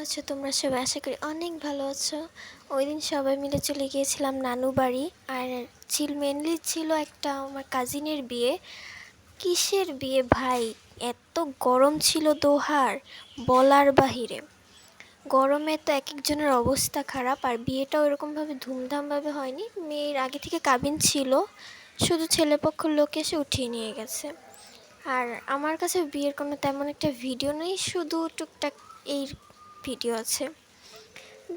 আছো তোমরা সবাই? আশা করি অনেক ভালো আছো। ওই দিন সবাই মিলে চলে গিয়েছিলাম নানু বাড়ি। আর মেনলি ছিল একটা আমার কাজিনের বিয়ে। কিসের বিয়ে ভাই! এত গরম ছিল দোহার, বলার বাহিরে। গরমে তো এক একজনের অবস্থা খারাপ। আর বিয়েটাও এরকমভাবে ধুমধামভাবে হয়নি, মেয়ের আগে থেকে কাবিন ছিল, শুধু ছেলেপক্ষের লোক এসে উঠিয়ে নিয়ে গেছে। আর আমার কাছে বিয়ের কোনো তেমন একটা ভিডিও নেই, শুধু টুকটাক এই ভিডিও আছে।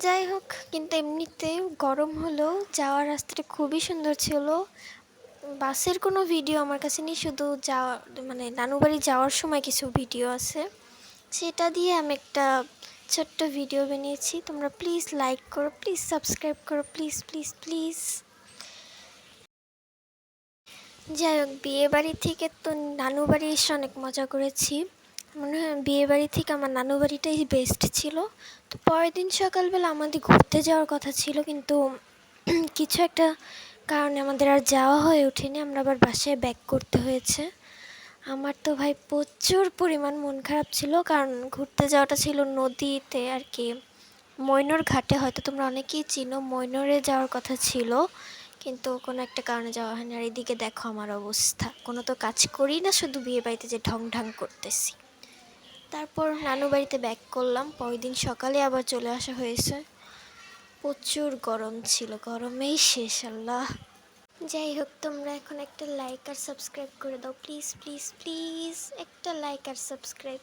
যাই হোক, কিন্তু এমনিতে গরম হলেও যাওয়ার রাস্তাটা খুবই সুন্দর ছিল। বাসের কোনো ভিডিও আমার কাছে নেই, শুধু যাওয়া মানে নানুবাড়ি যাওয়ার সময় কিছু ভিডিও আছে, সেটা দিয়ে আমি একটা ছোট্ট ভিডিও বানিয়েছি। তোমরা প্লিজ লাইক করো, প্লিজ সাবস্ক্রাইব করো, প্লিজ প্লিজ প্লিজ। যাই হোক, বিয়েবাড়ি থেকে তো নানুবাড়ি এসে অনেক মজা করেছি। মনে হয় বিয়েবাড়ি থেকে আমার নানুবাড়িটাই বেস্ট ছিল। তো পরের দিন সকালবেলা আমাদের ঘুরতে যাওয়ার কথা ছিল, কিন্তু কিছু একটা কারণে আমাদের আর যাওয়া হয়ে ওঠেনি। আমরা আবার বাসায় ব্যাক করতে হয়েছে। আমার তো ভাই প্রচুর পরিমাণ মন খারাপ ছিল, কারণ ঘুরতে যাওয়াটা ছিল নদীতে আর কি, ময়নর ঘাটে। হয়তো তোমরা অনেকেই চিনো, ময়নরে যাওয়ার কথা ছিল, কিন্তু কোনো একটা কারণে যাওয়া হয়নি। আর এদিকে দেখো আমার অবস্থা, কোনো তো কাজ করি না, শুধু বিয়ে বাড়িতে যে ঢং ঢং করতেছি। তারপর নানু বাড়িতে ব্যাক করলাম, পরের দিন সকালে আবার চলে আসা হয়েছে। প্রচুর গরম ছিল, গরমেই শেষ আল্লাহ। যাই হোক, তোমরা এখন একটা লাইক আর সাবস্ক্রাইব করে দাও, প্লিজ প্লিজ প্লিজ, একটা লাইক আর সাবস্ক্রাইব।